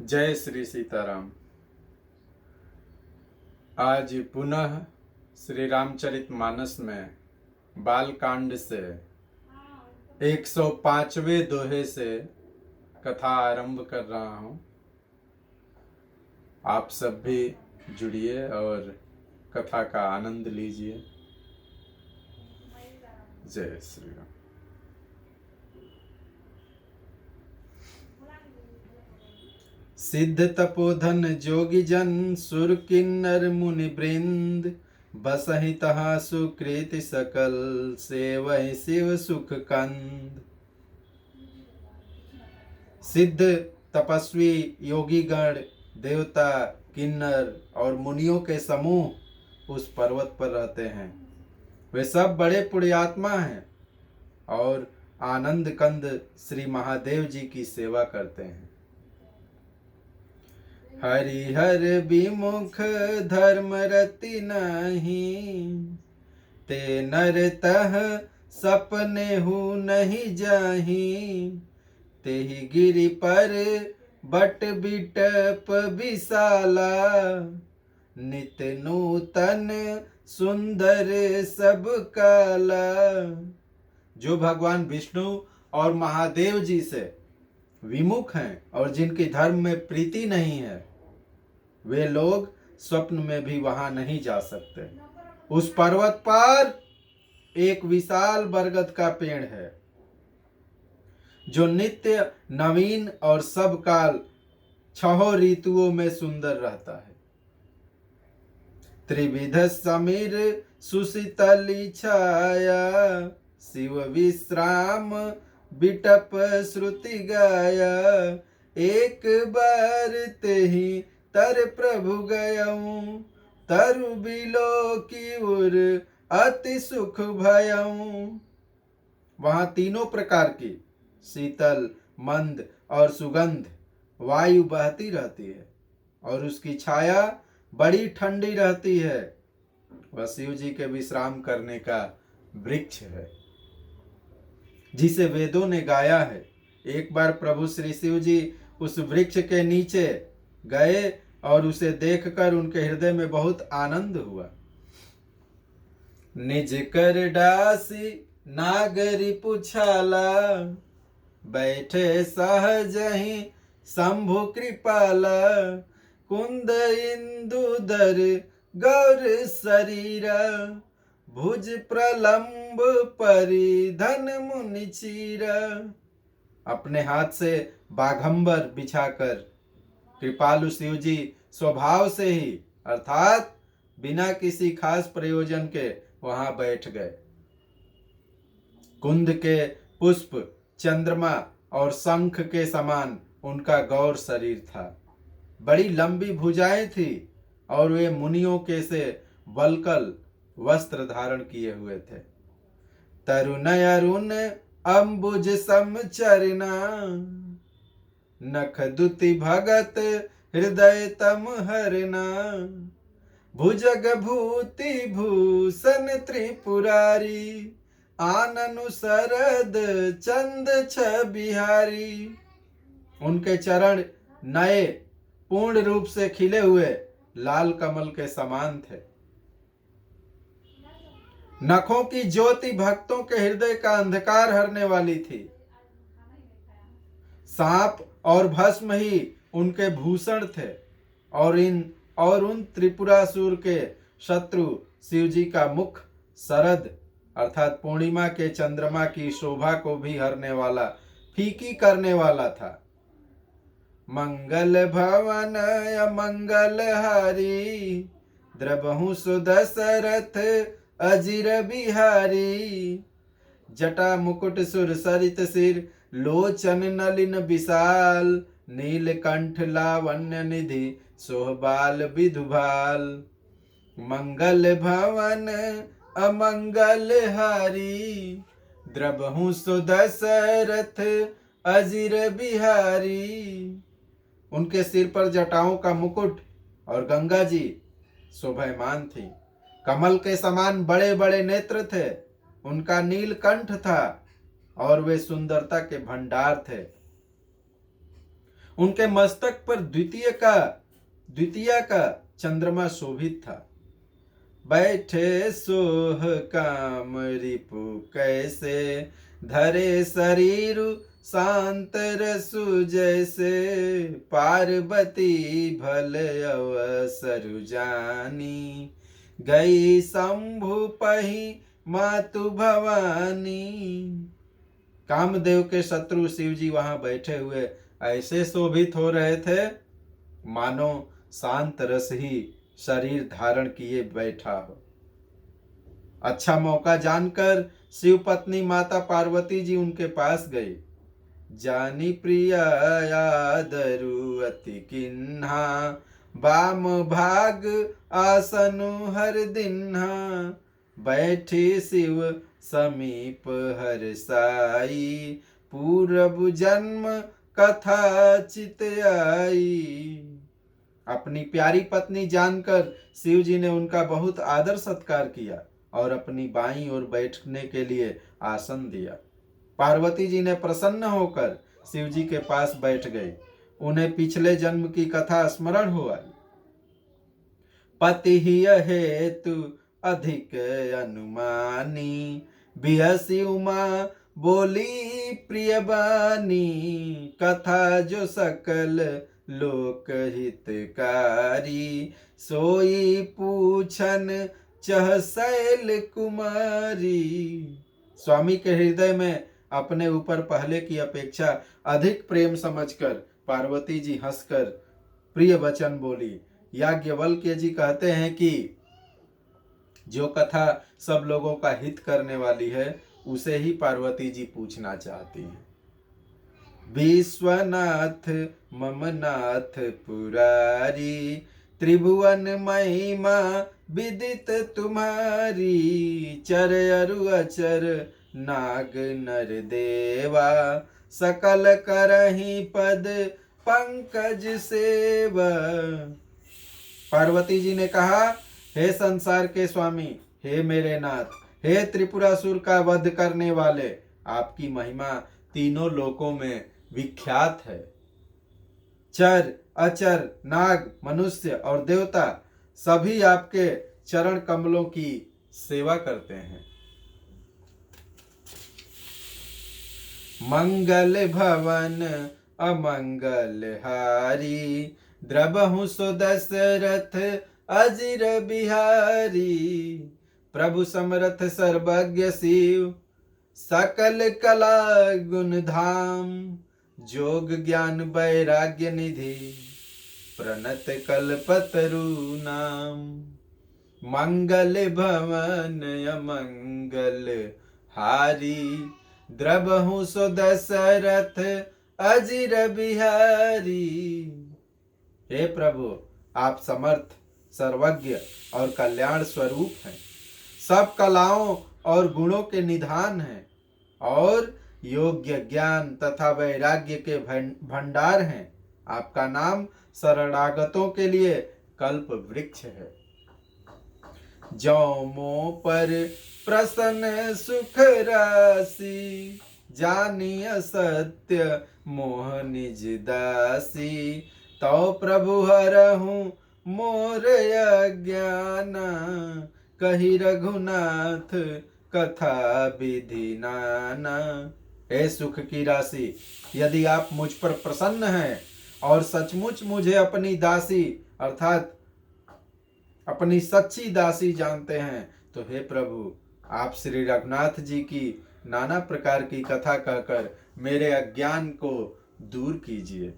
जय श्री सीताराम। आज पुनः श्री रामचरितमानस में बालकांड से 105वें दोहे से कथा आरंभ कर रहा हूँ। आप सब भी जुड़िए और कथा का आनंद लीजिए। जय श्री राम। सिद्ध तपोधन जोगी जन सुर किन्नर मुनि वृंद बसहि तहाँ सुकृत सकल सेवहि शिव सुख कंद। सिद्ध तपस्वी योगी गण देवता किन्नर और मुनियों के समूह उस पर्वत पर रहते हैं। वे सब बड़े पुण्यात्मा हैं और आनंद कंद श्री महादेव जी की सेवा करते हैं। हरिहर विमुख धर्म रति नहीं, ते नर तह सपने हु नहीं जाही। तेहि गिरि पर बट बिटप विशाला, नित नूतन सुंदर सब काला। जो भगवान विष्णु और महादेव जी से विमुख हैं और जिनकी धर्म में प्रीति नहीं है, वे लोग स्वप्न में भी वहां नहीं जा सकते। उस पर्वत पर एक विशाल बरगद का पेड़ है जो नित्य नवीन और सब काल छहों ऋतुओं में सुंदर रहता है। त्रिविध समीर सुशीतली छाया, शिव विश्राम बिटप श्रुति गाया। एक बार तेहि तर प्रभु गयऊं, तरु बिलो की उर अति सुख भयऊं। वहां तीनों प्रकार की शीतल, मंद और सुगंध वायु बहती रहती है और उसकी छाया बड़ी ठंडी रहती है। वह शिव जी के विश्राम करने का वृक्ष है जिसे वेदों ने गाया है। एक बार प्रभु श्री शिव जी उस वृक्ष के नीचे गए और उसे देखकर उनके हृदय में बहुत आनंद हुआ। निज कर डासी नागरी पुछाला, बैठे सहज ही शंभु कृपाला। कुंद इंदुदर गौर शरीरा, भुज प्रलंब परिधन मुनि चीरा। अपने हाथ से बाघंबर बिछाकर कृपालु शिव जी स्वभाव से ही अर्थात बिना किसी खास प्रयोजन के वहां बैठ गए। कुंद के पुष्प, चंद्रमा और शंख के समान उनका गौर शरीर था। बड़ी लंबी भुजाएं थी और वे मुनियों के से वल्कल वस्त्र धारण किए हुए थे। तरुण अरुण अंबुज समचरना, नख दुति भगत हृदय तम हरना। भुजग भूति भूषण त्रिपुरारी, आननु शरद चंद छ बिहारी। उनके चरण नए पूर्ण रूप से खिले हुए लाल कमल के समान थे। नखों की ज्योति भक्तों के हृदय का अंधकार हरने वाली थी। सांप और भस्म ही उनके भूषण थे और उन त्रिपुरासुर के शत्रु शिव जी का मुख शरद अर्थात पूर्णिमा के चंद्रमा की शोभा को भी हरने वाला, फीकी करने वाला था। मंगल भवन अमंगल हारी, द्रबहु सुदशरथ अजिर बिहारी। जटा मुकुट सुर सरित सिर, लोचन नलिन विशाल। नीलकंठ लावण्य निधि सोहबाल विधुभाल। मंगल भवन अमंगल हारी, द्रबहु सुदशरथ अजिर बिहारी। उनके सिर पर जटाओं का मुकुट और गंगा जी शोभायमान थी। कमल के समान बड़े बड़े नेत्र थे। उनका नीलकंठ था और वे सुंदरता के भंडार थे। उनके मस्तक पर द्वितीय का चंद्रमा शोभित था। बैठे सोह काम रिपु कैसे, धरे शरीर शांत रसु जैसे, पार्वती भल अवसर जानी, गई शंभु पही मातु भवानी। कामदेव के शत्रु शिव जी वहां बैठे हुए ऐसे शोभित हो रहे थे मानो शांत रस ही शरीर धारण किए बैठा हो। अच्छा मौका जानकर शिव पत्नी माता पार्वती जी उनके पास गई। जानी प्रिया यादरु अति किन्हा, बाम भाग आसनु हर दिन्हा, बैठी शिव समीप हर साई, पूर्व जन्म कथा चित आई। अपनी प्यारी पत्नी जानकर शिव जी ने उनका बहुत आदर सत्कार किया और अपनी बाईं ओर बैठने के लिए आसन दिया। पार्वती जी ने प्रसन्न होकर शिव जी के पास बैठ गई। उन्हें पिछले जन्म की कथा स्मरण हुआ। पति ही हेतु अधिक अनुमानी, बिहसी उमा बोली प्रिय बानी, कथा जो सकल लोक हितकारी, सोई पूछन चह शैल कुमारी। स्वामी के हृदय में अपने ऊपर पहले की अपेक्षा अधिक प्रेम समझकर पार्वती जी हंसकर प्रिय वचन बोली। याज्ञवल्क्य जी कहते हैं कि जो कथा सब लोगों का हित करने वाली है उसे ही पार्वती जी पूछना चाहती हैं। विश्वनाथ ममनाथ पुरारी, त्रिभुवन महिमा विदित तुम्हारी, चर अरु अचर नाग नर देवा, सकल करहि पद पंकज सेवा। पार्वती जी ने कहा, हे संसार के स्वामी, हे मेरे नाथ, हे त्रिपुरासुर का वध करने वाले, आपकी महिमा तीनों लोकों में विख्यात है। चर अचर नाग मनुष्य और देवता सभी आपके चरण कमलों की सेवा करते हैं। मंगल भवन अमंगल हारी, द्रबहु सो दशरथ अजिर बिहारी, प्रभु समरथ सर्वज्ञ शिव, सकल कला गुण धाम, जोग ज्ञान वैराग्य निधि, प्रणत कल्पतरु नाम। मंगल भवन अमंगल हारी, द्रबहु सो दशरथ अजिर बिहारी। हे प्रभु, आप समर्थ सर्वज्ञ और कल्याण स्वरूप हैं, सब कलाओं और गुणों के निधान हैं और योग्य ज्ञान तथा वैराग्य के भंडार हैं। आपका नाम शरणागतों के लिए कल्प वृक्ष है। जो मों पर प्रसन्न सुख राशि, जानिय सत्य मोह निज दासी, तो प्रभु हरहु मोर अज्ञाना, कही रघुनाथ कथा विधि नाना। हे सुख की राशि, यदि आप मुझ पर प्रसन्न हैं और सचमुच मुझे अपनी दासी अर्थात अपनी सच्ची दासी जानते हैं तो हे प्रभु, आप श्री रघुनाथ जी की नाना प्रकार की कथा कहकर मेरे अज्ञान को दूर कीजिए।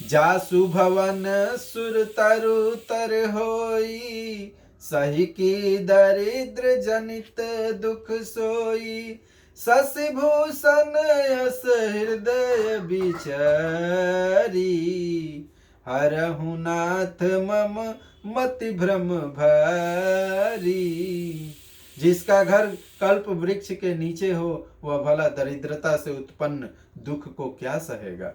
जासु भवन सुर तरु तर होई, सही की दरिद्र जनित दुख सोई, शशि भूषण यस हृदय बिचारी, हरहु नाथ मम मति भ्रम भारी। जिसका घर कल्प वृक्ष के नीचे हो वह भला दरिद्रता से उत्पन्न दुख को क्या सहेगा।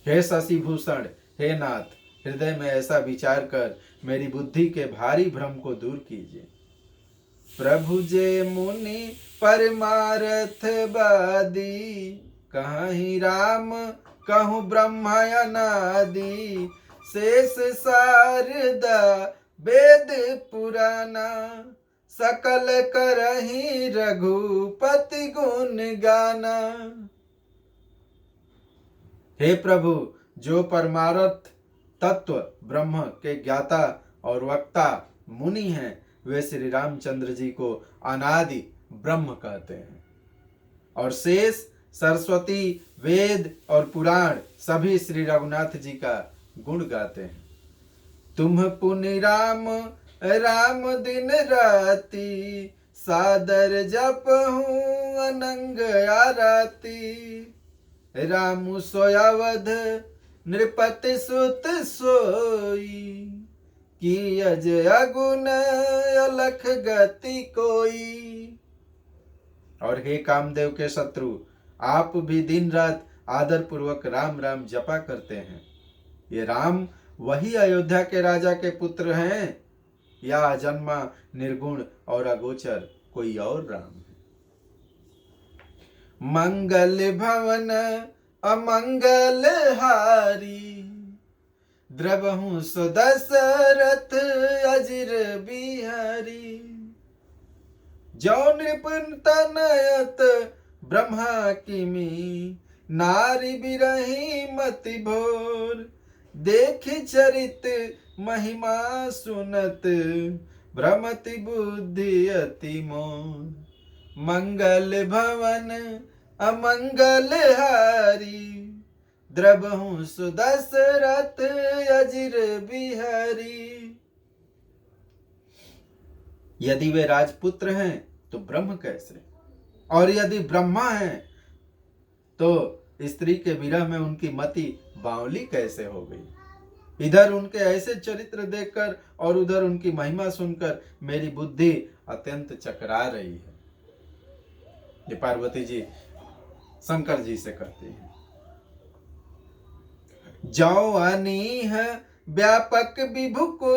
हे शशि भूषण, हे नाथ, हृदय में ऐसा विचार कर मेरी बुद्धि के भारी भ्रम को दूर कीजिए। प्रभु जे मुनि परमार्थ बादी, कहीं राम कहूँ ब्रह्मा अनादि, शेष शारदा वेद पुराना, सकल करहि रघुपति गुण गाना। हे प्रभु, जो परमार्थ तत्व ब्रह्म के ज्ञाता और वक्ता मुनि हैं, वे श्री रामचंद्र जी को अनादि ब्रह्म कहते हैं, और शेष सरस्वती वेद और पुराण सभी श्री रघुनाथ जी का गुण गाते हैं। तुम पुनि राम राम दिन राति, सादर जपहूँ अनंग आरती। राम सोयावध नृपति सुत सोई, की अज अगुन अलख गति कोई। और हे कामदेव के शत्रु, आप भी दिन रात आदर पूर्वक राम राम जपा करते हैं। ये राम वही अयोध्या के राजा के पुत्र हैं, या अजन्मा निर्गुण और अगोचर कोई और राम है? मंगल भवन अमंगल हारी, द्रवहु सुदशरथ अजिर बिहारी। जो नृपन तनयत ब्रह्मा किमी, नारी बिरही मति भोर। देखि चरित महिमा सुनत, भ्रमति बुद्धि अति मोर। मंगल भवन अमंगल हारी, द्रवहु सुदशरथ अजिर बिहारी। यदि वे राजपुत्र हैं तो ब्रह्म कैसे, और यदि ब्रह्मा हैं तो स्त्री के विरह में उनकी मति बावली कैसे हो गई। इधर उनके ऐसे चरित्र देखकर और उधर उनकी महिमा सुनकर मेरी बुद्धि अत्यंत चकरा रही है। ये पार्वती जी शंकर जी से कहती हैं। जो अनीह व्यापक विभु को,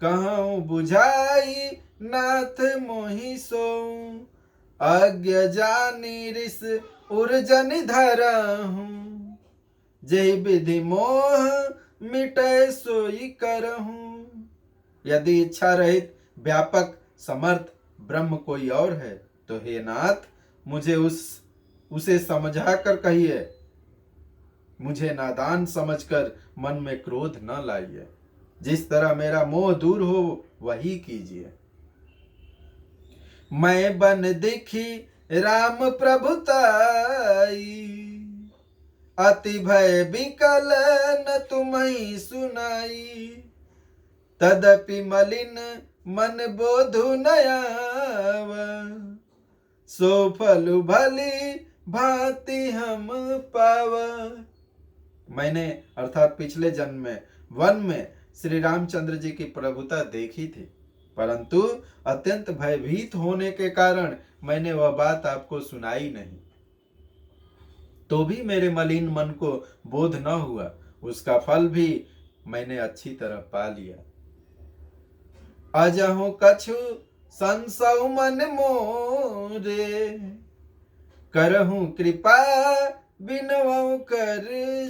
कहूँ बुझाई नाथ मोहि सो। अज्ञ जानी रिस उर्जन धरहूँ, जय विधि मोह मिटै सोई करहूँ। यदि इच्छा रहित व्यापक समर्थ ब्रह्म कोई और है तो हे नाथ, मुझे उसे समझा कर कहिए। मुझे नादान समझकर मन में क्रोध न लाइए। जिस तरह मेरा मोह दूर हो वही कीजिए। मैं बन दिखी राम प्रभुताई, अति भय विकल न तुम्हीं सुनाई। तदपि मलिन मन बोधु न आवा, सो फल भली भांति हम पावा। मैंने अर्थात पिछले जन्म में वन में श्री रामचंद्र जी की प्रभुता देखी थी, परंतु अत्यंत भयभीत होने के कारण मैंने वह बात आपको सुनाई नहीं। तो भी मेरे मलिन मन को बोध न हुआ, उसका फल भी मैंने अच्छी तरह पा लिया। अजहु कछु संसौ मन मोरे, करहूं कृपा बिनवऊ कर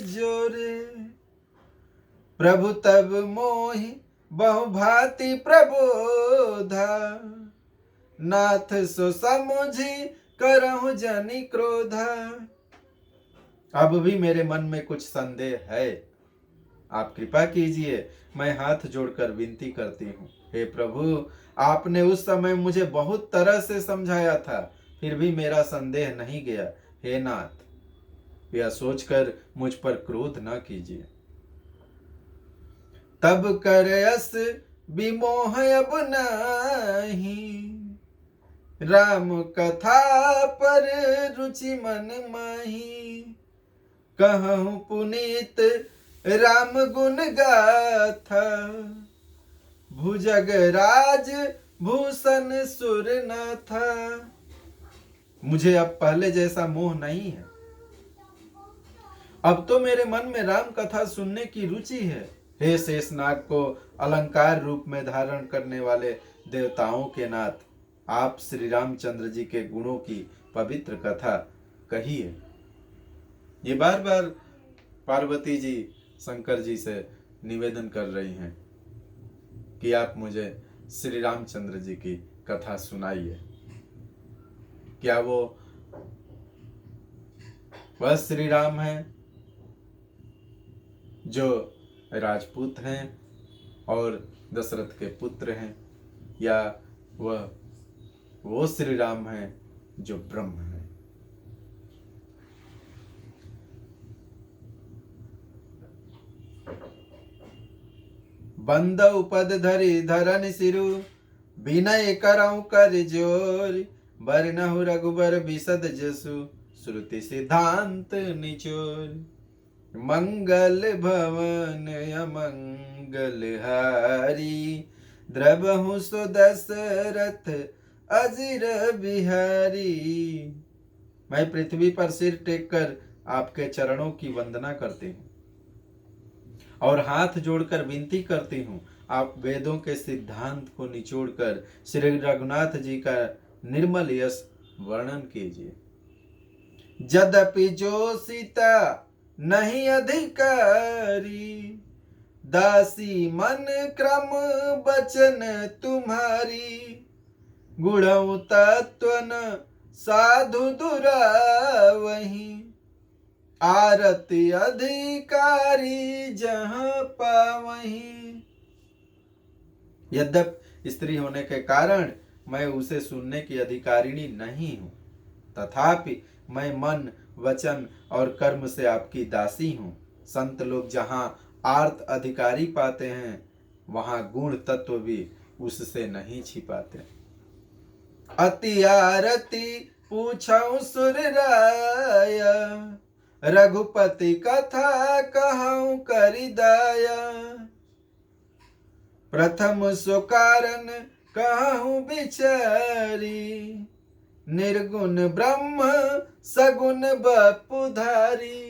जोरे। प्रभु तब मोहि बहु भांति प्रबोधा, नाथ सो समुझी करहु जनि क्रोधा। अब भी मेरे मन में कुछ संदेह है, आप कृपा कीजिए। मैं हाथ जोड़कर विनती करती हूँ, हे प्रभु, आपने उस समय मुझे बहुत तरह से समझाया था, फिर भी मेरा संदेह नहीं गया। हे नाथ, यह सोचकर मुझ पर क्रोध न कीजिए। तब कर यस विमोह अब नाही, राम कथा पर रुचि मन माही। कहूँ पुनीत राम गुण गाथा, भुजग राज भूषण सुर न था। मुझे अब पहले जैसा मोह नहीं है। अब तो मेरे मन में राम कथा सुनने की रुचि है। हे शेषनाग को अलंकार रूप में धारण करने वाले देवताओं के नाथ, आप श्री रामचंद्र जी के गुणों की पवित्र कथा कहिए। ये बार बार पार्वती जी शंकर जी से निवेदन कर रही हैं कि आप मुझे श्री रामचंद्र जी की कथा सुनाइए। क्या वह श्री राम है जो राजपूत हैं और दशरथ के पुत्र हैं, या वो श्री राम है जो ब्रह्म है? बंदौ पद धरि धरन सिरु, विनय करऊं कर जोर, बरनहु रघुबर बिसद जसु, श्रुति सिद्धांत निचोर। मंगल भवन अमंगल हारी, द्रबहु सो दशरथ अजिर बिहारी। मैं पृथ्वी पर सिर टेक कर आपके चरणों की वंदना करती हूँ और हाथ जोड़कर विनती करती हूँ, आप वेदों के सिद्धांत को निचोड़कर श्री रघुनाथ जी का निर्मल यश वर्णन कीजिए। यद्यपि जो सीता नहीं अधिकारी, दासी मन क्रम बचन तुम्हारी, गुणौ तत्व न साधु दुरावही, आरती अधिकारी जहां पावहीं। यद्यपि स्त्री होने के कारण मैं उसे सुनने की अधिकारिणी नहीं हूं, तथापि मैं मन वचन और कर्म से आपकी दासी हूं। संत लोग जहां आर्त अधिकारी पाते हैं, वहां गुण तत्व भी उससे नहीं छिपाते। अति आरती पूछऊं सुर राया, रघुपति कथा कहूं करि दाया, प्रथम सो कारण कहूं बिचारी, निर्गुण ब्रह्म सगुण बपुधारी।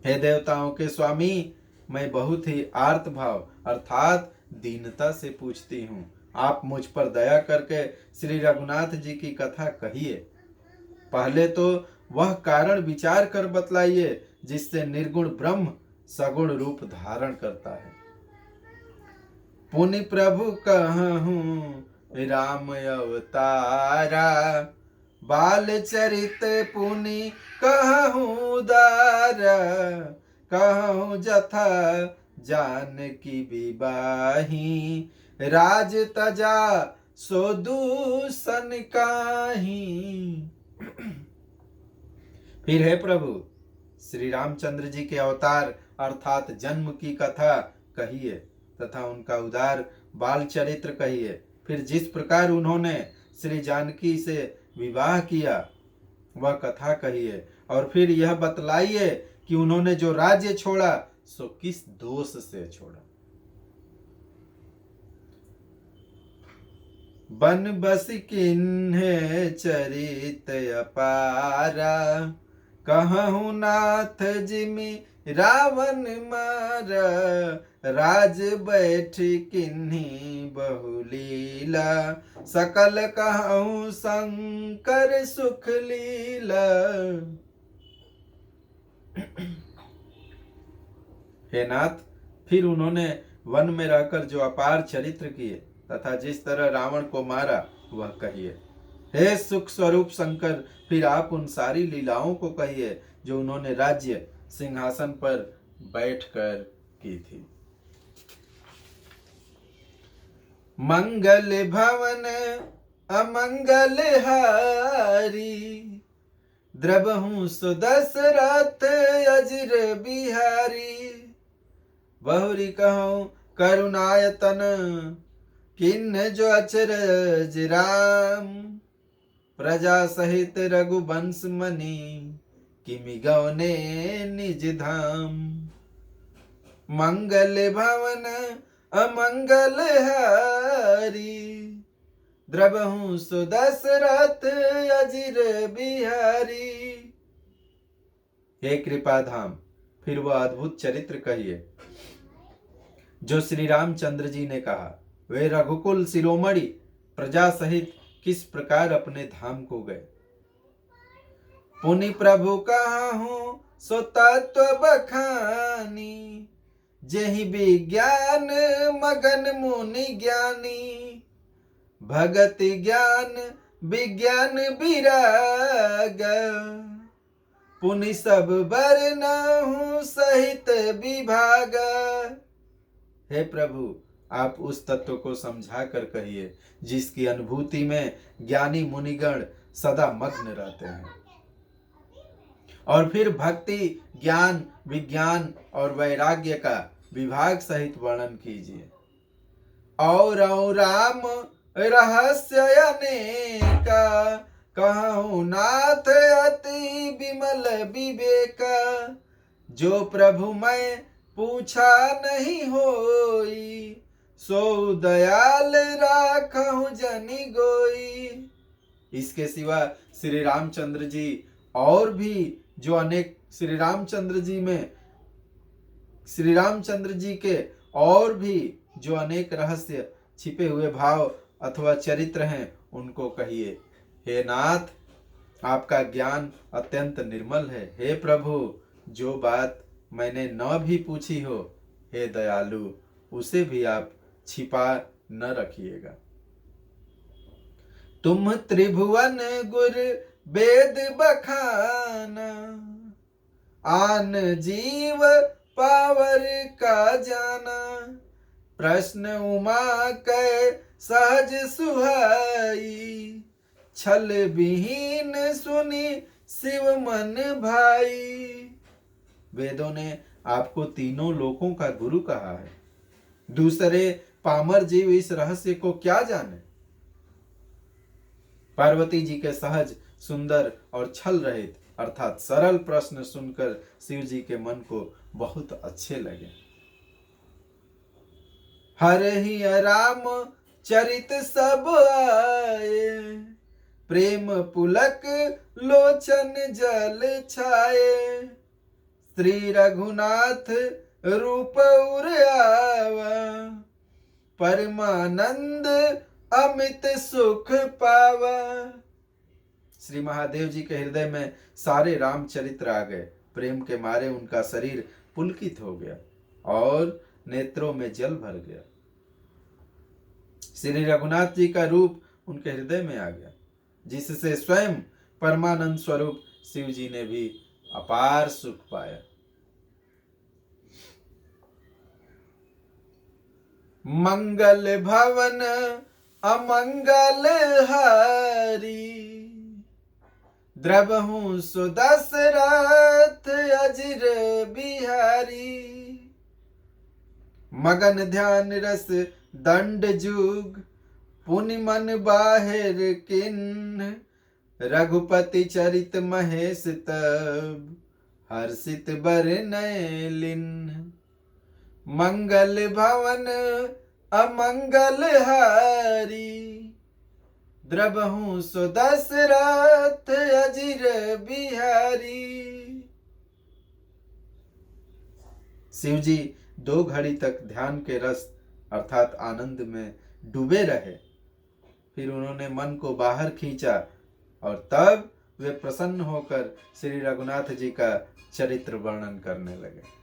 हे देवताओं के स्वामी, मैं बहुत ही आर्त भाव अर्थात दीनता से पूछती हूँ, आप मुझ पर दया करके श्री रघुनाथ जी की कथा कहिए। पहले तो वह कारण विचार कर बतलाइए जिससे निर्गुण ब्रह्म सगुण रूप धारण करता है। पुनि प्रभु कहूँ राम अवतारा, बाल चरित पुनि कहूँ दारा, कहूँ जथा जानकी विवाही, राज तजा सो दूषण काहीं। फिर हे प्रभु, श्री रामचंद्र जी के अवतार अर्थात जन्म की कथा कहिए तथा उनका उदार बाल चरित्र कहिए। फिर जिस प्रकार उन्होंने श्री जानकी से विवाह किया वह कथा कहिए, और फिर यह बतलाइए कि उन्होंने जो राज्य छोड़ा सो किस दोष से छोड़ा। बन बस किन्हे चरित अपारा, कहूँ नाथ जिमि रावण मारा, राज बैठ किन्हीं बहुलीला, सकल कहूँ शंकर सुख लीला। हे नाथ, फिर उन्होंने वन में रहकर जो अपार चरित्र किए तथा जिस तरह रावण को मारा वह कहिए। हे सुख स्वरूप शंकर, फिर आप उन सारी लीलाओं को कहिए जो उन्होंने राज्य सिंहासन पर बैठकर की थी। मंगल भवन अमंगल हारी, द्रबहु सो दशरथ अजिर बिहारी, बहुरी कहूँ करुणायतन, किन्न जो अचरज राम, प्रजा सहित रघुवंश मनि, किमि गौने निज धाम। मंगल भवन अमंगल हारी, द्रबहु सो दशरथ अजिर बिहारी। हे कृपा धाम, फिर वह अद्भुत चरित्र कहिए जो श्री रामचंद्र जी ने कहा। वे रघुकुल शिरोमणि प्रजा सहित किस प्रकार अपने धाम को गए। पुनि प्रभु कहा हूँ सो तत्व बखानी, जेहि विज्ञान मगन मुनि ज्ञानी, भगति ज्ञान विज्ञान विराग, पुनि सब बरनहु सहित विभाग। हे प्रभु, आप उस तत्व को समझा कर कहिए जिसकी अनुभूति में ज्ञानी मुनिगण सदा मग्न रहते हैं। और फिर भक्ति ज्ञान विज्ञान और वैराग्य का विभाग सहित वर्णन कीजिए। और राम रहस्य अनेका, कहूँ नाथ अति विमल विवेका, जो प्रभु मैं पूछा नहीं होई, सो दयाल राखहु जनि गोई। इसके सिवा श्री रामचंद्र जी और भी जो अनेक श्री रामचंद्र जी के और भी जो अनेक रहस्य छिपे हुए भाव अथवा चरित्र हैं, उनको कहिए। हे नाथ, आपका ज्ञान अत्यंत निर्मल है। हे प्रभु, जो बात मैंने न भी पूछी हो, हे दयालु, उसे भी आप छिपा न रखिएगा। तुम त्रिभुवन गुर वेद बखाना, आन जीव पावर का जाना, प्रश्न उमा कै सहज सुहाई, छल विहीन सुनी शिव मन भाई। वेदों ने आपको तीनों लोकों का गुरु कहा है, दूसरे पामर जीव इस रहस्य को क्या जाने। पार्वती जी के सहज सुंदर और छल रहित अर्थात सरल प्रश्न सुनकर शिव जी के मन को बहुत अच्छे लगे। हरहि राम चरित सब आए, प्रेम पुलक लोचन जल छाए, श्री रघुनाथ रूप उर आवा, परमानंद अमित सुख पावा। श्री महादेव जी के हृदय में सारे रामचरित्र आ गए। प्रेम के मारे उनका शरीर पुलकित हो गया और नेत्रों में जल भर गया। श्री रघुनाथ जी का रूप उनके हृदय में आ गया, जिससे स्वयं परमानंद स्वरूप शिव जी ने भी अपार सुख पाया। मंगल भवन अमंगल हारी, द्रवहु सुदशरथ अजिर बिहारी, मगन ध्यान रस दंड जुग, पुनि मन बाहिर किन्ह, रघुपति चरित महेश तब, हर्षित बरनय लिन्ह। मंगल भवन अमंगल हारी, द्रवहु सुदशरथ अजिर बिहारी। शिव जी 2 घड़ी तक ध्यान के रस अर्थात आनंद में डूबे रहे। फिर उन्होंने मन को बाहर खींचा और तब वे प्रसन्न होकर श्री रघुनाथ जी का चरित्र वर्णन करने लगे।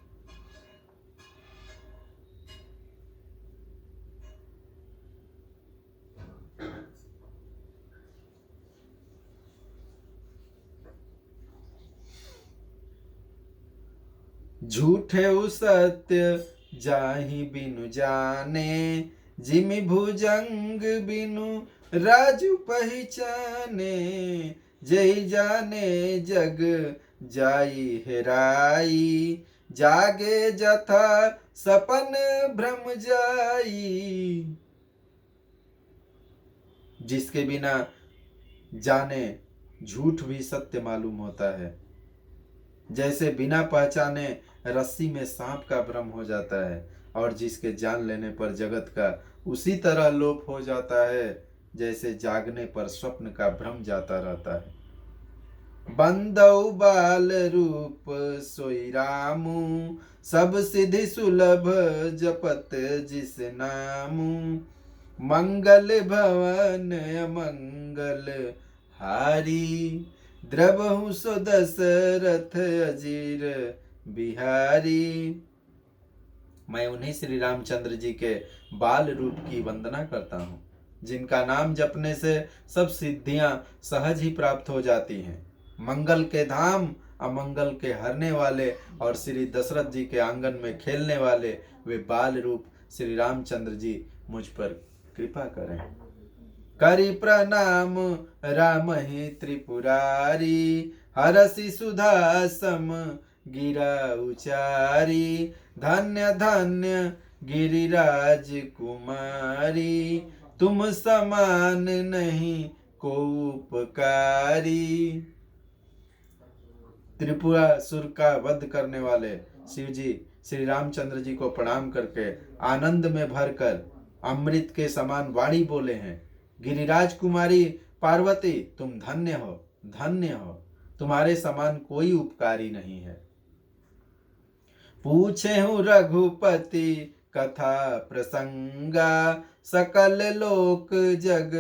झूठे सत्य जाहि बिनु जाने, जिमि भुजंग बिनु राजु पहचाने, जय जाने जग जाई हेराई, जागे जथा सपन भ्रम जाई। जिसके बिना जाने झूठ भी सत्य मालूम होता है, जैसे बिना पहचाने रस्सी में सांप का भ्रम हो जाता है, और जिसके जान लेने पर जगत का उसी तरह लोप हो जाता है जैसे जागने पर स्वप्न का भ्रम जाता रहता है। बंदौ बाल रूप सोई रामू, सब सिद्धि सुलभ जपत जिस नामू, मंगल भवन अमंगल हारी, द्रवहु सो दशरथ अजीर बिहारी। मैं उन्हीं श्री रामचंद्र जी के बाल रूप की वंदना करता हूँ, जिनका नाम जपने से सब सिद्धियां सहज ही प्राप्त हो जाती हैं। मंगल के धाम, अमंगल के हरने वाले और श्री दशरथ जी के आंगन में खेलने वाले वे बाल रूप श्री रामचंद्र जी मुझ पर कृपा करें। करि प्रणाम रामहि त्रिपुरारी, हरसि सुधा सम गिरा उचारी। धन्य धन्य गिरिराज कुमारी, तुम समान नहीं को उपकारी। त्रिपुरासुर का वध करने वाले शिव जी श्री रामचंद्र जी को प्रणाम करके आनंद में भरकर अमृत के समान वाणी बोले हैं। गिरिराज कुमारी पार्वती, तुम धन्य हो, धन्य हो, तुम्हारे समान कोई उपकारी नहीं है। पूछे हूँ रघुपति कथा प्रसंगा, सकल लोक जग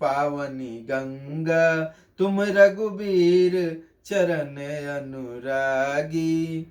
पावनी गंगा। तुम रघुबीर चरण अनुरागी,